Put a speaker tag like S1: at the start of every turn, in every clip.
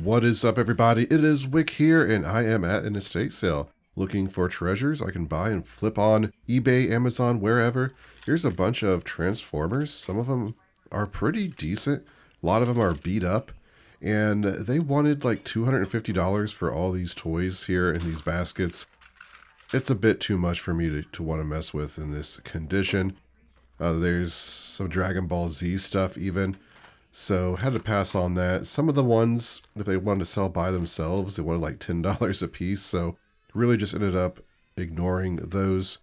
S1: What is up, everybody? It is Wick here, and I am at an estate sale looking for treasures I can buy and flip on eBay, Amazon, wherever. Here's a bunch of Transformers. Some of them are pretty decent. A lot of them are beat up, and they wanted like $250 for all these toys here in these baskets. It's a bit too much for me to want to mess with in this condition. There's some Dragon Ball Z stuff even. So had to pass on that. Some of the ones, if they wanted to sell by themselves, they wanted like $10 a piece. So really just ended up ignoring those.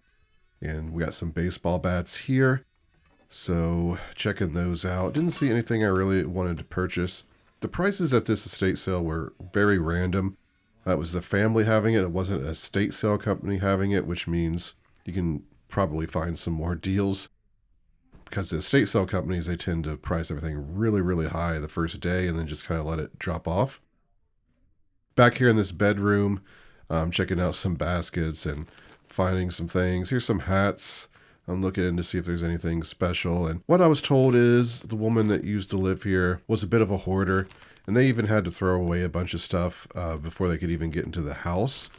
S1: And we got some baseball bats here. So checking those out. Didn't see anything I really wanted to purchase. The prices at this estate sale were very random. That was the family having it. It wasn't a estate sale company having it, which means you can probably find some more deals. Because the estate sale companies, they tend to price everything really, really high the first day and then just kind of let it drop off. Back here in this bedroom, I'm checking out some baskets and finding some things. Here's some hats. I'm looking to see if there's anything special. And what I was told is the woman that used to live here was a bit of a hoarder. And they even had to throw away a bunch of stuff before they could even get into the house.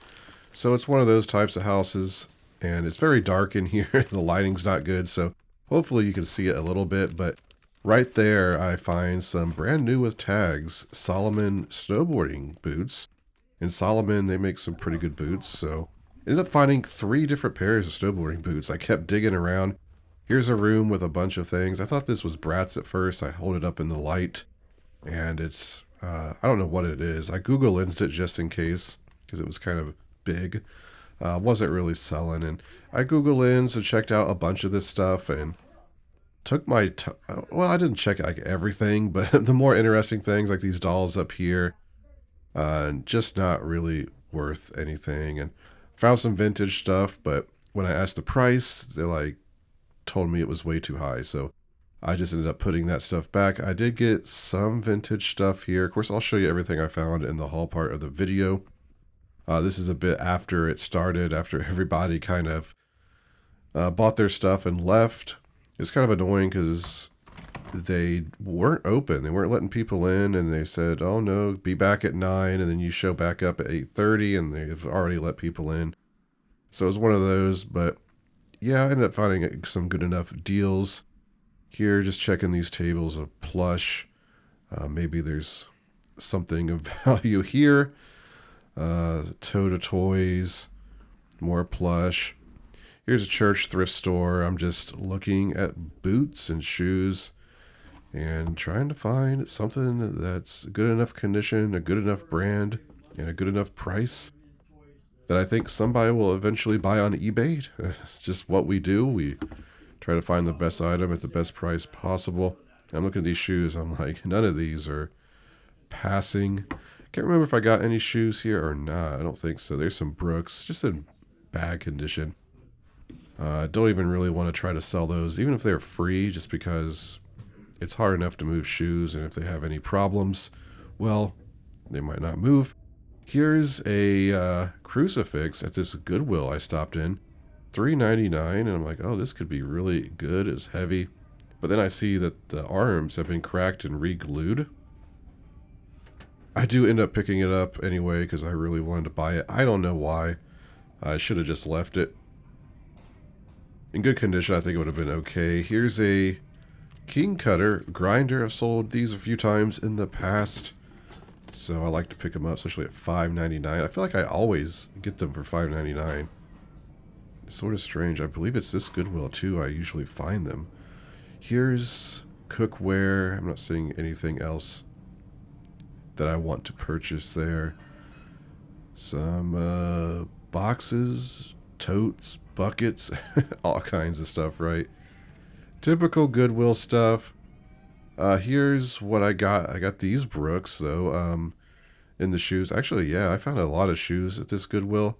S1: So it's one of those types of houses. And it's very dark in here. The lighting's not good. So hopefully you can see it a little bit, but right there I find some brand new with tags, Solomon snowboarding boots. In Solomon, they make some pretty good boots, so ended up finding 3 different pairs of snowboarding boots. I kept digging around. Here's a room with a bunch of things. I thought this was Bratz at first. I hold it up in the light, and it's, I don't know what it is. I Google lensed it just in case, because it was kind of big. Wasn't really selling, and I Google lens and checked out a bunch of this stuff and took my well, I didn't check like everything, but the more interesting things like these dolls up here, just not really worth anything. And found some vintage stuff, but when I asked the price, they like told me it was way too high, so I just ended up putting that stuff back. I did get some vintage stuff here. Of course, I'll show you everything I found in the haul part of the video. This is a bit after it started, after everybody kind of bought their stuff and left. It's kind of annoying because they weren't open. They weren't letting people in, and they said, oh no, be back at 9, and then you show back up at 8:30, and they've already let people in. So it was one of those, but yeah, I ended up finding some good enough deals here, just checking these tables of plush. Maybe there's something of value here. Toda Toys, more plush. Here's a church thrift store. I'm just looking at boots and shoes and trying to find something that's good enough condition, a good enough brand, and a good enough price that I think somebody will eventually buy on eBay. It's just what we do. We try to find the best item at the best price possible. I'm looking at these shoes. I'm like, none of these are passing. Can't remember if I got any shoes here or not. I don't think so. There's some Brooks, just in bad condition. Don't even really want to try to sell those, even if they're free, just because it's hard enough to move shoes, and if they have any problems, well, they might not move. Here's a crucifix at this Goodwill I stopped in, $3.99, and I'm like, oh, this could be really good. It's heavy, but then I see that the arms have been cracked and re-glued. I do end up picking it up anyway because I really wanted to buy it. I don't know why. I should have just left it. In good condition, I think it would have been okay. Here's a King Cutter grinder. I've sold these a few times in the past, so I like to pick them up, especially at $5.99. I feel like I always get them for $5.99. It's sort of strange. I believe it's this Goodwill too. I usually find them. Here's cookware. I'm not seeing anything else that I want to purchase there. Some boxes, totes, buckets, all kinds of stuff, right? Typical Goodwill stuff. Here's what I got. I got these Brooks, though, in the shoes. Actually, yeah, I found a lot of shoes at this Goodwill.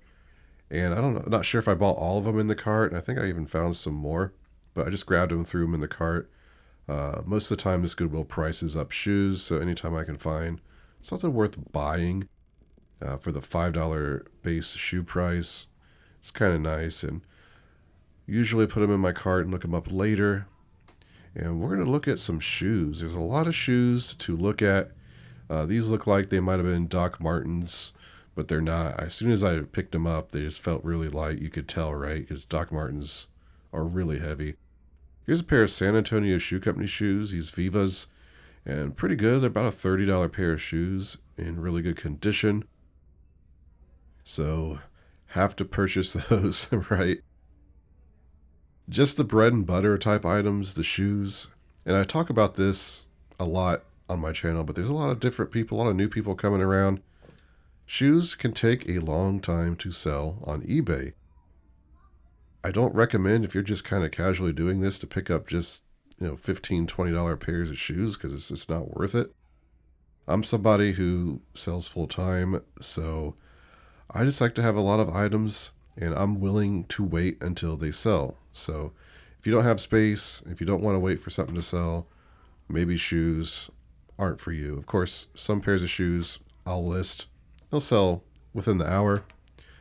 S1: And I don't know, not sure if I bought all of them in the cart. And I think I even found some more. But I just grabbed them and threw them in the cart. Most of the time, this Goodwill prices up shoes. So anytime I can find something worth buying for the $5 base shoe price, it's kind of nice. And usually put them in my cart and look them up later. And we're going to look at some shoes. There's a lot of shoes to look at. These look like they might have been Doc Martens, but they're not. As soon as I picked them up, they just felt really light. You could tell, right? Because Doc Martens are really heavy. Here's a pair of San Antonio Shoe Company shoes. These Vivas, and pretty good. They're about a $30 pair of shoes in really good condition. So, have to purchase those, right? Just the bread and butter type items, the shoes. And I talk about this a lot on my channel, but there's a lot of different people, a lot of new people coming around. Shoes can take a long time to sell on eBay. I don't recommend, if you're just kind of casually doing this, to pick up just, $15, $20 pairs of shoes, because it's just not worth it. I'm somebody who sells full time, so I just like to have a lot of items, and I'm willing to wait until they sell. So if you don't have space, if you don't want to wait for something to sell, maybe shoes aren't for you. Of course, some pairs of shoes I'll list. They'll sell within the hour.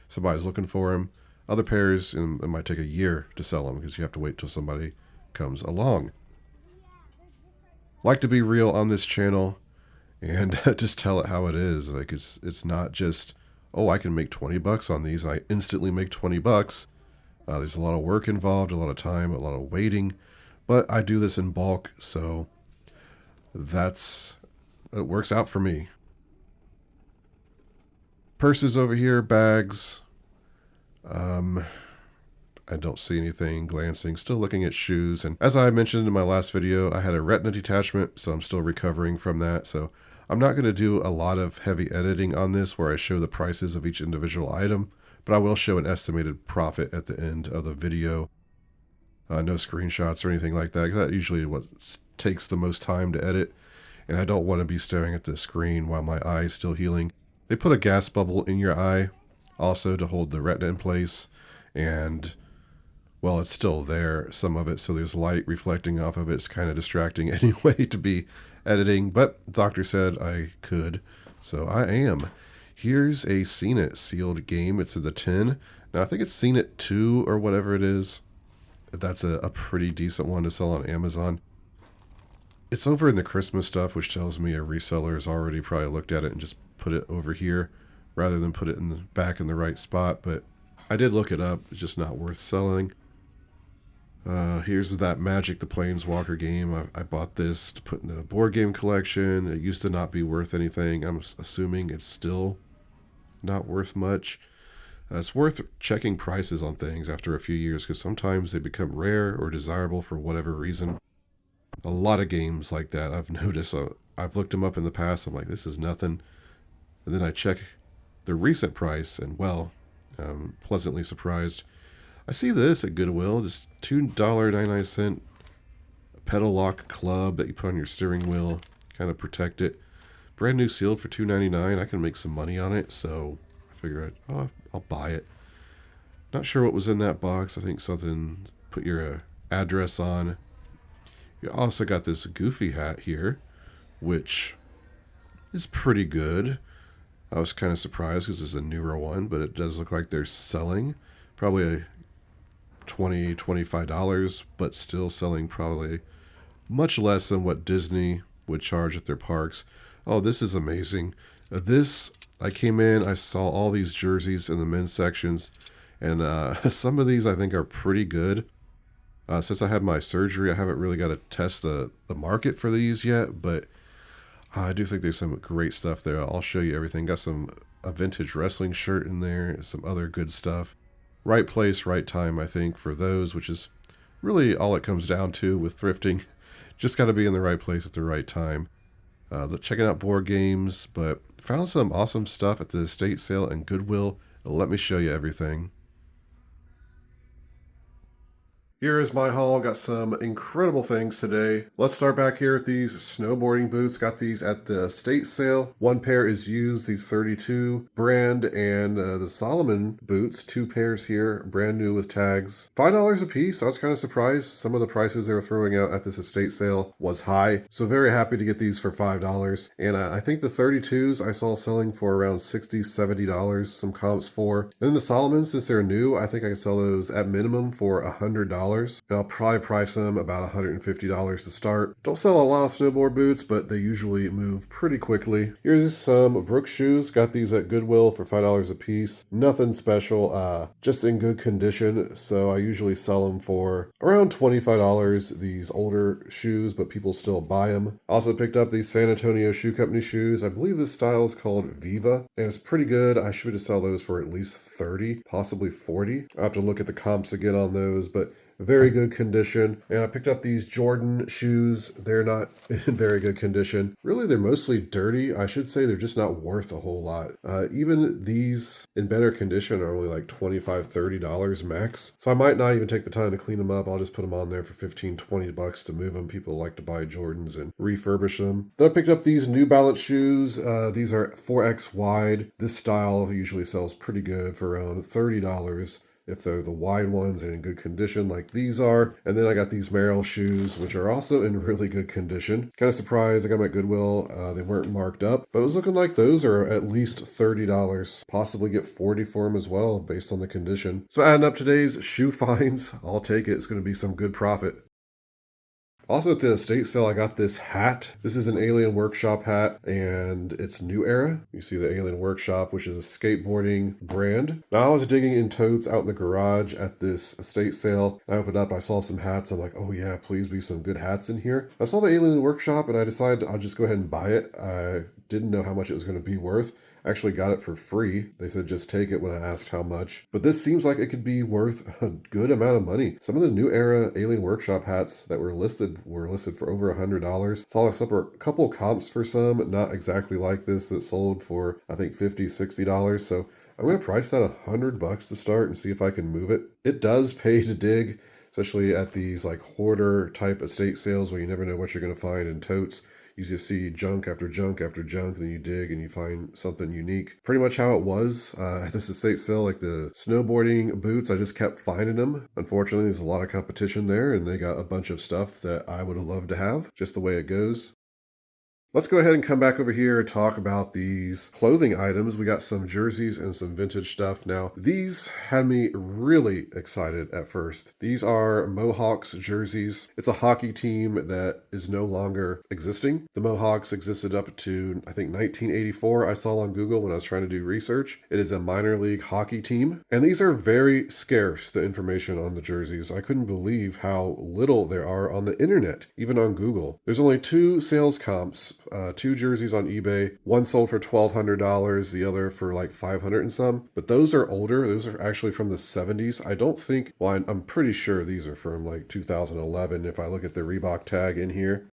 S1: Somebody's looking for them. Other pairs, it might take a year to sell them because you have to wait till somebody comes along. Like to be real on this channel and just tell it how it is. Like it's not just, oh, I can make $20 on these. I instantly make $20. There's a lot of work involved, a lot of time, a lot of waiting, but I do this in bulk, so it works out for me. Purses over here, bags. I don't see anything glancing. Still looking at shoes. And as I mentioned in my last video, I had a retina detachment, so I'm still recovering from that. So I'm not going to do a lot of heavy editing on this where I show the prices of each individual item, but I will show an estimated profit at the end of the video. No screenshots or anything like that, because that usually what takes the most time to edit. And I don't want to be staring at the screen while my eye is still healing. They put a gas bubble in your eye also to hold the retina in place, and well, it's still there, some of it, so there's light reflecting off of it. It's kind of distracting anyway to be editing, but the doctor said I could, so I am. Here's a Seen It sealed game. It's in the tin. Now I think it's Seen It 2 or whatever it is. That's a pretty decent one to sell on Amazon. It's over in the Christmas stuff, which tells me a reseller has already probably looked at it and just put it over here rather than put it in the back in the right spot, but I did look it up. It's just not worth selling. Here's that Magic the Planeswalker game. I bought this to put in the board game collection. It used to not be worth anything. I'm assuming it's still not worth much. It's worth checking prices on things after a few years because sometimes they become rare or desirable for whatever reason. A lot of games like that I've noticed. I've looked them up in the past. I'm like, this is nothing. And then I check the recent price and, well, I'm pleasantly surprised. I see this at Goodwill, just $2.99 pedal lock club that you put on your steering wheel, kind of protect it. Brand new sealed for $2.99. I can make some money on it, so I figure I'll buy it. Not sure what was in that box. I think something, put your address on. You also got this Goofy hat here, which is pretty good. I was kind of surprised because it's a newer one, but it does look like they're selling. Probably $20, $25, but still selling probably much less than what Disney would charge at their parks. Oh, this is amazing. I came in, I saw all these jerseys in the men's sections, and some of these I think are pretty good. Since I had my surgery, I haven't really got to test the market for these yet, but I do think there's some great stuff there. I'll show you everything. Got a vintage wrestling shirt in there, some other good stuff. Right place, right time, I think, for those, which is really all it comes down to with thrifting. Just got to be in the right place at the right time. Checking out board games, but found some awesome stuff at the estate sale and Goodwill. Let me show you everything. Here is my haul. Got some incredible things today. Let's start back here at these snowboarding boots. Got these at the estate sale. One pair is used, these 32 brand, and the Solomon boots, 2 pairs here, brand new with tags. $5 a piece. I was kind of surprised. Some of the prices they were throwing out at this estate sale was high. So very happy to get these for $5. And I think the 32s I saw selling for around $60, $70, some comps for. And then the Solomon, since they're new, I think I can sell those at minimum for $100. $40. And I'll probably price them about $150 to start. Don't sell a lot of snowboard boots, but they usually move pretty quickly. Here's some Brooks shoes. Got these at Goodwill for $5 a piece. Nothing special, just in good condition. So I usually sell them for around $25, these older shoes, but people still buy them. Also picked up these San Antonio Shoe Company shoes. I believe this style is called Viva, and it's pretty good. I should sell those for at least 30, possibly 40. I have to look at the comps again on those, but very good condition. And I picked up these Jordan shoes. They're not in very good condition. Really, they're mostly dirty. I should say they're just not worth a whole lot. Even these in better condition are only like $25, $30 max. So I might not even take the time to clean them up. I'll just put them on there for 15, 20 bucks to move them. People like to buy Jordans and refurbish them. Then I picked up these New Balance shoes. These are 4X wide. This style usually sells pretty good for around $30. If they're the wide ones and in good condition like these are. And then I got these Merrell shoes, which are also in really good condition. Kind of surprised I got them at Goodwill. They weren't marked up, but it was looking like those are at least $30. Possibly get 40 for them as well, based on the condition. So adding up today's shoe finds, I'll take it. It's going to be some good profit. Also at the estate sale, I got this hat. This is an Alien Workshop hat, and it's New Era. You see the Alien Workshop, which is a skateboarding brand. Now I was digging in totes out in the garage at this estate sale. I opened up, I saw some hats. I'm like, oh yeah, please be some good hats in here. I saw the Alien Workshop, and I decided I'll just go ahead and buy it. I didn't know how much it was going to be worth. Actually got it for free. They said just take it when I asked how much. But this seems like it could be worth a good amount of money. Some of the New Era Alien Workshop hats that were listed for over $100. Saw a couple comps for some, not exactly like this, that sold for I think $50, $60. So I'm going to price that $100 to start and see if I can move it. It does pay to dig, especially at these like hoarder type estate sales where you never know what you're going to find in totes. You just see junk after junk after junk, and then you dig and you find something unique. Pretty much how it was at this estate sale, like the snowboarding boots, I just kept finding them. Unfortunately, there's a lot of competition there, and they got a bunch of stuff that I would have loved to have, just the way it goes. Let's go ahead and come back over here and talk about these clothing items. We got some jerseys and some vintage stuff. Now, these had me really excited at first. These are Mohawks jerseys. It's a hockey team that is no longer existing. The Mohawks existed up to, I think, 1984. I saw on Google when I was trying to do research. It is a minor league hockey team. And these are very scarce, the information on the jerseys. I couldn't believe how little there are on the internet, even on Google. There's only 2 sales comps. 2 jerseys on eBay. One sold for $1,200, the other for like $500 and some. But those are older. Those are actually from the 70s. I don't think, well, I'm pretty sure these are from like 2011 if I look at the Reebok tag in here.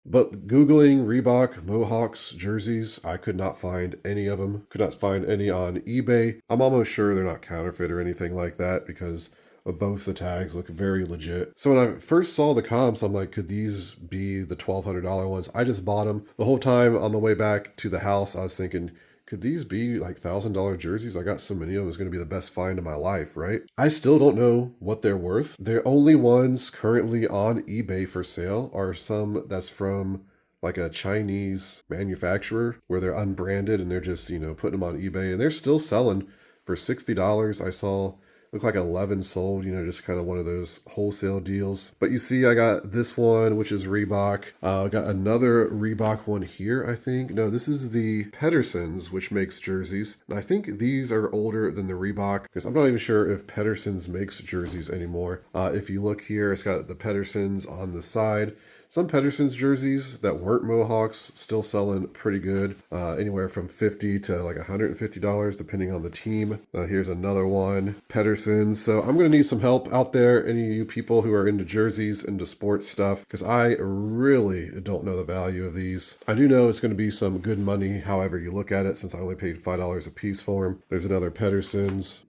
S1: But Googling Reebok Mohawks jerseys, I could not find any of them. Could not find any on eBay. I'm almost sure they're not counterfeit or anything like that because both the tags look very legit. So when I first saw the comps, I'm like, could these be the $1,200 ones? I just bought them. The whole time on the way back to the house, I was thinking, could these be like $1,000 jerseys? I got so many of them. It's going to be the best find of my life, right? I still don't know what they're worth. The only ones currently on eBay for sale are some that's from like a Chinese manufacturer where they're unbranded and they're just, putting them on eBay, and they're still selling for $60. I saw looked like 11 sold, just kind of one of those wholesale deals. But you see, I got this one, which is Reebok. I got another Reebok one here, I think. No, this is the Pedersen's, which makes jerseys. And I think these are older than the Reebok, because I'm not even sure if Pedersen's makes jerseys anymore. If you look here, it's got the Pedersen's on the side. Some Pedersen's jerseys that weren't Mohawks still selling pretty good, anywhere from $50 to like $150 depending on the team. Here's another one, Pedersen's. So I'm going to need some help out there, any of you people who are into jerseys, into sports stuff, because I really don't know the value of these. I do know it's going to be some good money, however you look at it, since I only paid $5 a piece for them. There's another Pedersen's.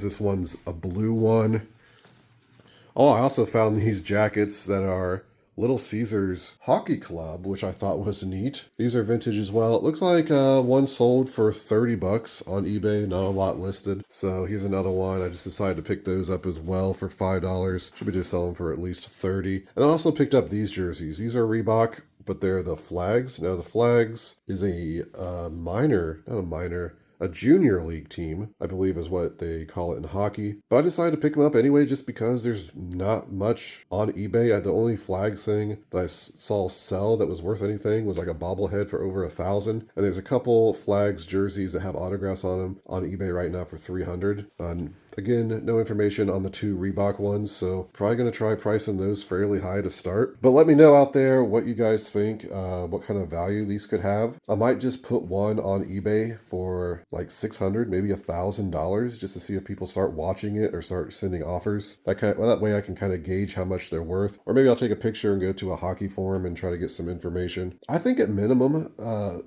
S1: This one's a blue one. Oh, I also found these jackets that are Little Caesars Hockey Club, which I thought was neat. These are vintage as well. It looks like one sold for $30 on eBay, not a lot listed. So here's another one. I just decided to pick those up as well for $5. Should be just selling for at least $30. And I also picked up these jerseys. These are Reebok, but they're the Flags. Now the Flags is a a junior league team, I believe is what they call it in hockey. But I decided to pick them up anyway just because there's not much on eBay. The only flags thing that I saw sell that was worth anything was like a bobblehead for over $1,000. And there's a couple flags jerseys that have autographs on them on eBay right now for $300. Again, no information on the 2 Reebok ones, so probably going to try pricing those fairly high to start. But let me know out there what you guys think, what kind of value these could have. I might just put one on eBay for like $600, maybe $1,000, just to see if people start watching it or start sending offers. That way I can kind of gauge how much they're worth. Or maybe I'll take a picture and go to a hockey forum and try to get some information. I think at minimum,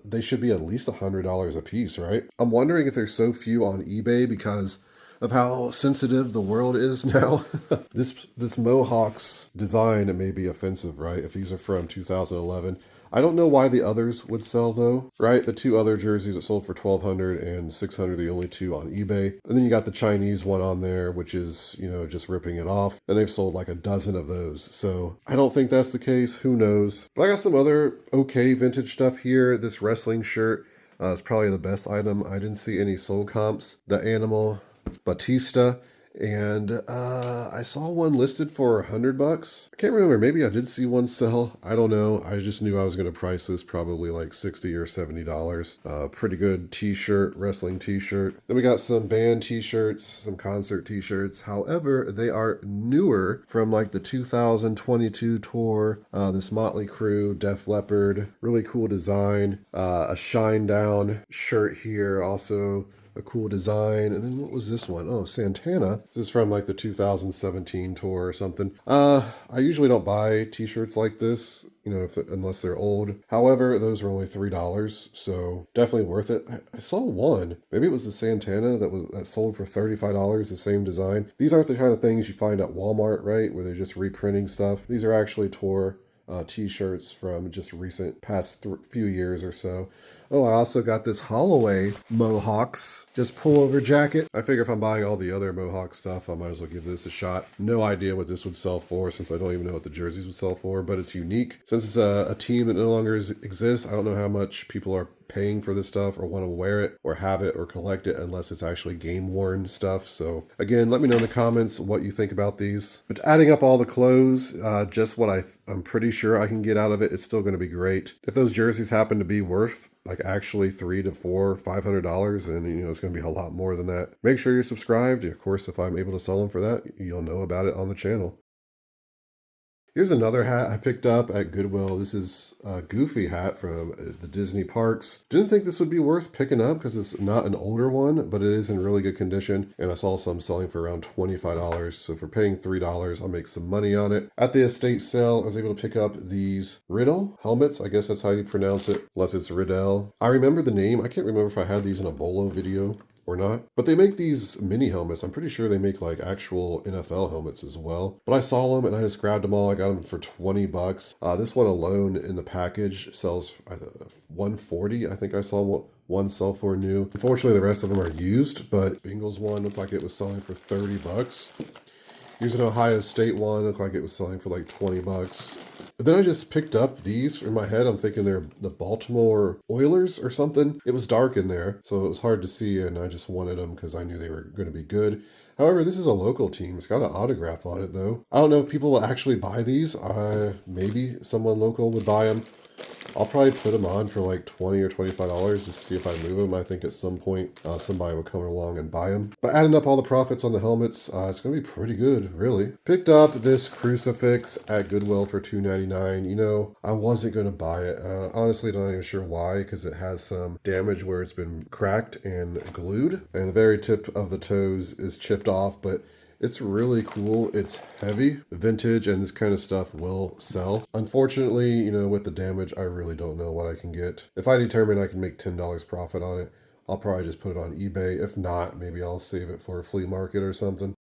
S1: they should be at least $100 a piece, right? I'm wondering if there's so few on eBay because of how sensitive the world is now. This Mohawk's design, it may be offensive, right? If these are from 2011. I don't know why the others would sell though, right? The 2 other jerseys that sold for $1,200 and $600, the only 2 on eBay. And then you got the Chinese one on there, which is, just ripping it off. And they've sold like a dozen of those. So I don't think that's the case. Who knows? But I got some other okay vintage stuff here. This wrestling shirt is probably the best item. I didn't see any sold comps. The animal Batista, and I saw one listed for $100. I can't remember. Maybe I did see one sell. I don't know. I just knew I was going to price this probably like $60 or $70. Pretty good t-shirt, wrestling t-shirt. Then we got some band t-shirts, some concert t-shirts. However, they are newer from like the 2022 tour. This Motley Crue, Def Leppard, really cool design. A Shine Down shirt here, also a cool design. And then what was this one? Oh, Santana. This is from like the 2017 tour or something. I usually don't buy t-shirts like this, unless they're old. However, those were only $3, so definitely worth it. I saw one. Maybe it was the Santana that sold for $35, the same design. These aren't the kind of things you find at Walmart, right? Where they're just reprinting stuff. These are actually tour t-shirts from just past few years or so. Oh, I also got this Holloway Mohawks just pullover jacket. I figure if I'm buying all the other Mohawk stuff, I might as well give this a shot. No idea what this would sell for since I don't even know what the jerseys would sell for, but it's unique. Since it's a team that no longer exists, I don't know how much people are paying for this stuff or want to wear it or have it or collect it unless it's actually game worn stuff. So again, let me know in the comments what you think about these. But adding up all the clothes, just what I'm pretty sure I can get out of it, it's still going to be great. If those jerseys happen to be worth like actually $300 to $500, and it's going to be a lot more than that. Make sure you're subscribed. Of course, if I'm able to sell them for that, you'll know about it on the channel. Here's another hat I picked up at Goodwill. This is a Goofy hat from the Disney parks. Didn't think this would be worth picking up because it's not an older one, but it is in really good condition. And I saw some selling for around $25. So for paying $3, I'll make some money on it. At the estate sale, I was able to pick up these Riddle helmets. I guess that's how you pronounce it, unless it's Riddell. I remember the name. I can't remember if I had these in a Bolo video or not. But they make these mini helmets. I'm pretty sure they make like actual NFL helmets as well. But I saw them and I just grabbed them all. I got them for $20. This one alone in the package sells $140. I think I saw one sell for new. Unfortunately, the rest of them are used, but Bengals one looked like it was selling for $30. Here's an Ohio State one. Looked like it was selling for like $20. But then I just picked up these. In my head, I'm thinking they're the Baltimore Oilers or something. It was dark in there, so it was hard to see, and I just wanted them because I knew they were going to be good. However, this is a local team. It's got an autograph on it, though. I don't know if people will actually buy these. Maybe someone local would buy them. I'll probably put them on for like $20 or $25 just to see if I move them. I think at some point somebody will come along and buy them. But adding up all the profits on the helmets, it's going to be pretty good, really. Picked up this crucifix at Goodwill for $2.99. I wasn't going to buy it. Honestly, not even sure why, because it has some damage where it's been cracked and glued. And the very tip of the toes is chipped off, but it's really cool. It's heavy, vintage, and this kind of stuff will sell. Unfortunately, with the damage, I really don't know what I can get. If I determine I can make $10 profit on it, I'll probably just put it on eBay. If not, maybe I'll save it for a flea market or something.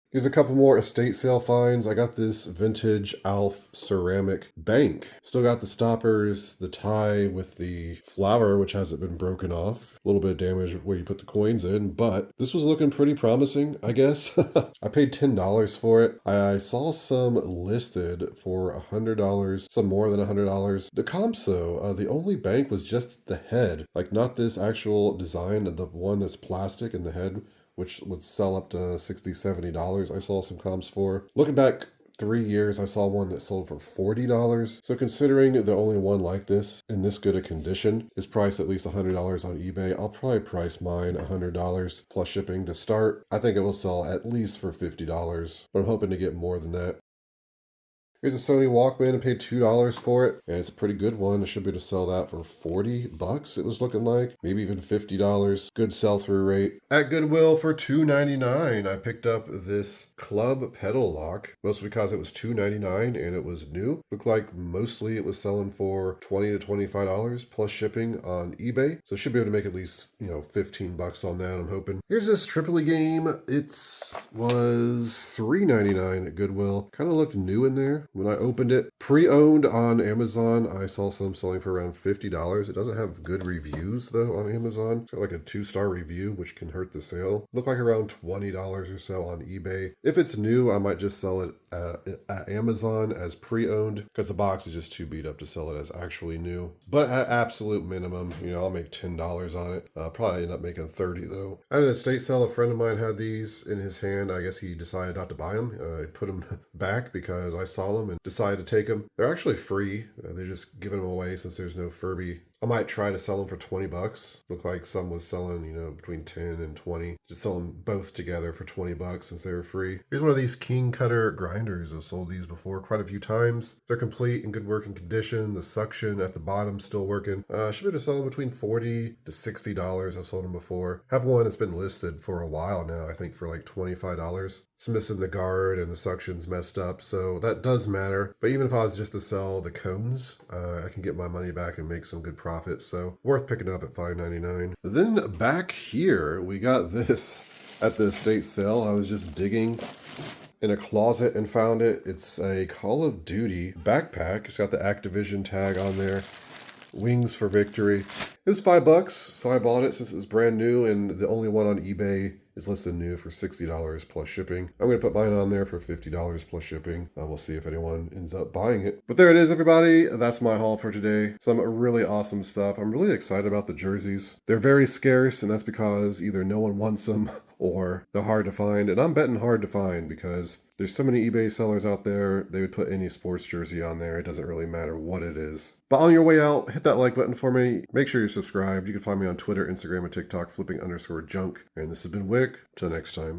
S1: Here's a couple more estate sale finds. I got this vintage Alf ceramic bank. Still got the stoppers, the tie with the flower, which hasn't been broken off. A little bit of damage where you put the coins in, but this was looking pretty promising, I guess. I paid $10 for it. I saw some listed for $100, some more than $100. The comps though, the only bank was just the head, like not this actual design, the one that's plastic in the head, which would sell up to $60, $70. I saw some comps for. Looking back 3 years, I saw one that sold for $40. So considering the only one like this in this good a condition is priced at least $100 on eBay, I'll probably price mine $100 plus shipping to start. I think it will sell at least for $50, but I'm hoping to get more than that. Here's a Sony Walkman. I paid $2 for it, and it's a pretty good one. I should be able to sell that for $40, it was looking like. Maybe even $50. Good sell-through rate. At Goodwill for $2.99, I picked up this club pedal lock, mostly because it was $2.99 and it was new. Looked like mostly it was selling for $20 to $25 plus shipping on eBay. So I should be able to make at least, $15 on that, I'm hoping. Here's this Tripoli game. It was $3.99 at Goodwill. Kind of looked new in there. When I opened it, pre-owned on Amazon, I saw some selling for around $50. It doesn't have good reviews though on Amazon. It's got like a 2-star review, which can hurt the sale. Looked like around $20 or so on eBay. If it's new, I might just sell it at Amazon as pre-owned because the box is just too beat up to sell it as actually new. But at absolute minimum, I'll make $10 on it. Probably end up making $30 though. At an estate sale, a friend of mine had these in his hand. I guess he decided not to buy them. I put them back because I saw them and decided to take them. They're actually free. They're just giving them away since there's no Furby. I might try to sell them for $20. Looked like some was selling, between 10 and 20. Just sell them both together for $20 since they were free. Here's one of these King Cutter grinders. I've sold these before quite a few times. They're complete in good working condition. The suction at the bottom still working. Should be able to sell them between $40 to $60. I've sold them before. Have one that's been listed for a while now, I think for like $25. It's missing the guard and the suction's messed up, so that does matter. But even if I was just to sell the cones, I can get my money back and make some good profit, so worth picking up at $5.99. Then back here, we got this at the estate sale. I was just digging in a closet and found it. It's a Call of Duty backpack. It's got the Activision tag on there. Wings for Victory. It was $5, so I bought it since it was brand new, and the only one on eBay is listed new for $60 plus shipping. I'm going to put mine on there for $50 plus shipping. We'll see if anyone ends up buying it. But there it is, everybody. That's my haul for today. Some really awesome stuff. I'm really excited about the jerseys. They're very scarce, and that's because either no one wants them or they're hard to find. And I'm betting hard to find because there's so many eBay sellers out there, they would put any sports jersey on there. It doesn't really matter what it is. But on your way out, hit that like button for me. Make sure you're subscribed. You can find me on Twitter, Instagram, and TikTok, flipping_junk. And this has been Wick. Till next time.